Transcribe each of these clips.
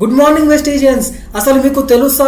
Good morning వెస్టీజియన్స్. అసలు మీకు తెలుసా,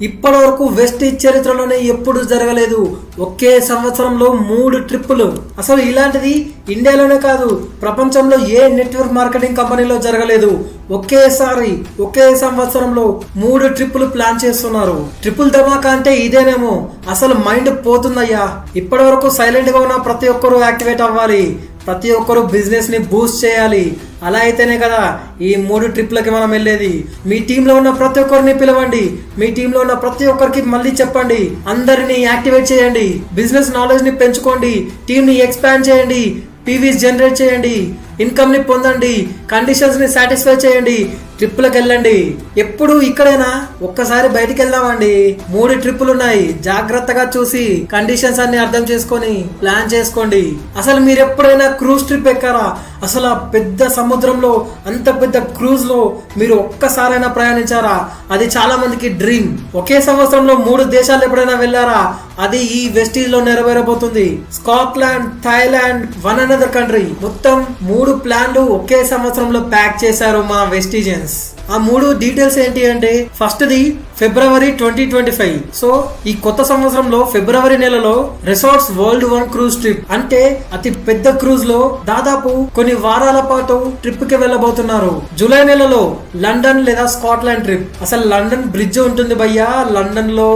ఇప్పటి వరకు వెస్టీజ్ చరిత్రలోనే ఎప్పుడు జరగలేదు. ఒకే సంవత్సరంలో 3 ట్రిప్పులు. అసలు ఇలాంటిది ఇండియాలోనే కాదు, ప్రపంచంలో ఏ నెట్వర్క్ మార్కెటింగ్ కంపెనీలో జరగలేదు. ఒకేసారి ఒకే సంవత్సరంలో 3 ట్రిప్పులు ప్లాన్ చేస్తున్నారు. ట్రిపుల్ ధమాకా అంటే ఇదేనేమో. అసలు మైండ్ పోతుందయ్యా. ఇప్పటి వరకు సైలెంట్ గా ఉన్న ప్రతి ఒక్కరూ యాక్టివేట్ అవ్వాలి. ప్రతి ఒక్కరు బిజినెస్ ని బూస్ట్ చేయాలి. అలా అయితేనే కదా ఈ 3 ట్రిప్లకి మనం వెళ్ళేది. మీ టీంలో ఉన్న ప్రతి ఒక్కరిని పిలవండి. మీ టీంలో ఉన్న ప్రతి ఒక్కరికి మళ్ళీ చెప్పండి. అందరినీ యాక్టివేట్ చేయండి. బిజినెస్ నాలెడ్జ్ ని పెంచుకోండి. టీమ్ ని ఎక్స్పాండ్ చేయండి. పీవీస్ జనరేట్ చేయండి. ఇన్కమ్ ని పొందండి. కండిషన్స్ ని సాటిస్ఫై చేయండి. ట్రిప్పులకు వెళ్ళండి. ఎప్పుడు ఇక్కడైనా ఒక్కసారి బయటికి వెళ్దామండి. 3 ట్రిప్పులు ఉన్నాయి. జాగ్రత్తగా చూసి కండిషన్స్ అన్ని అర్థం చేసుకొని ప్లాన్ చేసుకోండి. అసలు మీరు ఎప్పుడైనా క్రూజ్ ట్రిప్ ఎక్కారా? అసలు ఆ పెద్ద సముద్రంలో అంత పెద్ద క్రూజ్ లో మీరు ఒక్కసారైనా ప్రయాణించారా? అది చాలా మందికి డ్రీమ్. ఒకే సంవత్సరంలో 3 దేశాలు ఎప్పుడైనా వెళ్ళారా? అది ఈ వెస్టీజ్ లో నెరవేరబోతుంది. Scotland, Thailand, one another country. మొత్తం 3 ప్లాన్లు ఒకే సంవత్సరంలో ప్యాక్ చేశారు మా వెస్టీజియన్స్. ఆ 3 డీటెయిల్స్ ఏంటి అంటే, ఫస్ట్ ది ఫిబ్రవరి 2025. సో ఈ కొత్త సంవత్సరంలో ఫిబ్రవరి నెలలో resorts world one cruise trip, అంటే అతి పెద్ద క్రూజ్ లో దాదాపు కొన్ని వారాల పాటు ట్రిప్ కి వెళ్ళబోతున్నారు. జూలై నెలలో లండన్ లేదా స్కాట్లాండ్ ట్రిప్. అసలు లండన్ బ్రిడ్జ్ ఉంటుంది భయ్యా, లండన్ లో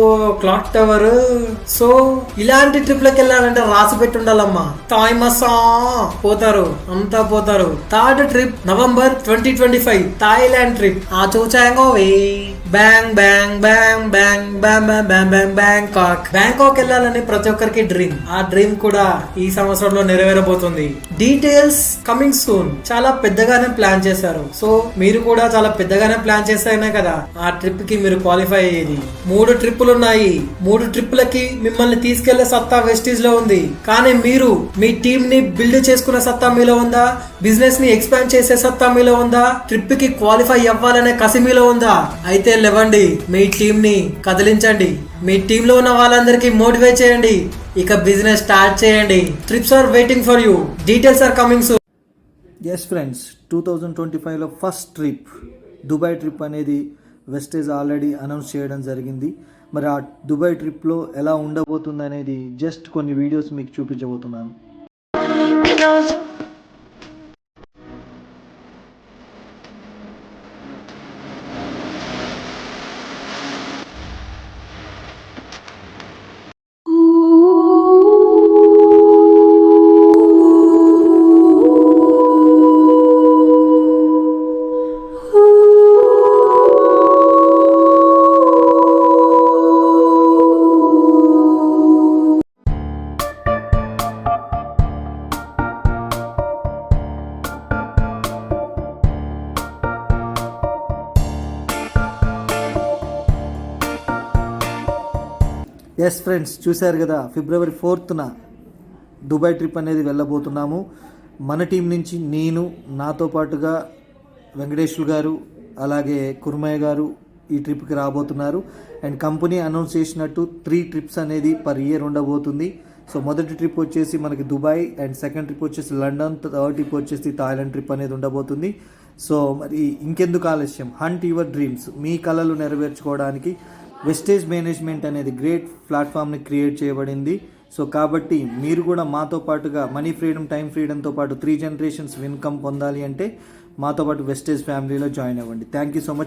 క్లాక్ టవర్. సో ఇలాంటి ట్రిప్లకు వెళ్ళాలంటే రాసి పెట్టి ఉండాలమ్మా. తాయ్మసా పోతారు, అంతా పోతారు. Third trip November 2025 Thailand trip. ఆ చూచాంగో bang bang bang bang bang bang bang Bangkok. Bangkok వెళ్ళాలని ప్రతి ఒక్కరికి డ్రీమ్. ఆ డ్రీమ్ కూడా ఈ సంవత్సరంలో నెరవేరబోతుంది. Details coming soon. చాలా పెద్దగానే ప్లాన్ చేశారు. సో మీరు కూడా చాలా పెద్దగానే ప్లాన్ చేస్తేనే కదా ఆ ట్రిప్ కి మీరు క్వాలిఫై అయ్యేది. 3 ట్రిప్పులు ఉన్నాయి. 3 ట్రిప్పులకి మిమ్మల్ని తీసుకెళ్లే సత్తా వెస్టీజ్ లో ఉంది. కానీ మీరు మీ టీమ్ ని బిల్డ్ చేసుకునే సత్తా మీలో ఉందా? బిజినెస్ ని ఎక్స్పాండ్ చేసే సత్తా మీలో ఉందా? ట్రిప్ కి క్వాలిఫై అవ్వాలనే కసి మీలో ఉందా? అయితే లేవండి, మీ టీమ్ ని కదిలించండి. మీ టీమ్ లో ఉన్న వాళ్ళందరికీ మోటివేట్ చేయండి. ఇక బిజినెస్ స్టార్ట్ చేయండి. Trips are waiting for you. Details are coming soon. Yes friends, 2025లో ఫస్ట్ ట్రిప్ దుబాయ్ ట్రిప్ అనేది వెస్టేజ్ ఆల్రెడీ అనౌన్స్ చేయడం జరిగింది. మరి ఆ దుబాయ్ ట్రిప్లో ఎలా ఉండబోతుంది అనేది జస్ట్ కొన్ని వీడియోస్ మీకు చూపించబోతున్నాను. ఎస్ ఫ్రెండ్స్, చూశారు కదా, ఫిబ్రవరి 4న దుబాయ్ ట్రిప్ అనేది వెళ్ళబోతున్నాము. మన టీం నుంచి నేను, నాతో పాటుగా వెంకటేశ్వర్ గారు, అలాగే కుర్మయ్య గారు ఈ ట్రిప్కి రాబోతున్నారు. అండ్ కంపెనీ అనౌన్స్ చేసినట్టు 3 ట్రిప్స్ అనేది పర్ ఇయర్ ఉండబోతుంది. సో మొదటి ట్రిప్ వచ్చేసి మనకి దుబాయ్, అండ్ సెకండ్ ట్రిప్ వచ్చేసి లండన్, థర్డ్ ట్రిప్ వచ్చేసి థాయిలాండ్ ట్రిప్ అనేది ఉండబోతుంది. సో మరి ఇంకెందుకు ఆలస్యం, హంట్ యువర్ డ్రీమ్స్. మీ కలలు నెరవేర్చుకోవడానికి వెస్టేజ్ మేనేజ్మెంట్ అనేది గ్రేట్ ప్లాట్ఫామ్ని క్రియేట్ చేయబడింది. సో కాబట్టి మీరు కూడా మాతో పాటుగా మనీ ఫ్రీడమ్, టైం ఫ్రీడమ్తో పాటు 3 జనరేషన్స్ ఇన్కమ్ పొందాలి అంటే మాతో పాటు వెస్టేజ్ ఫ్యామిలీలో జాయిన్ అవ్వండి. Thank you so much.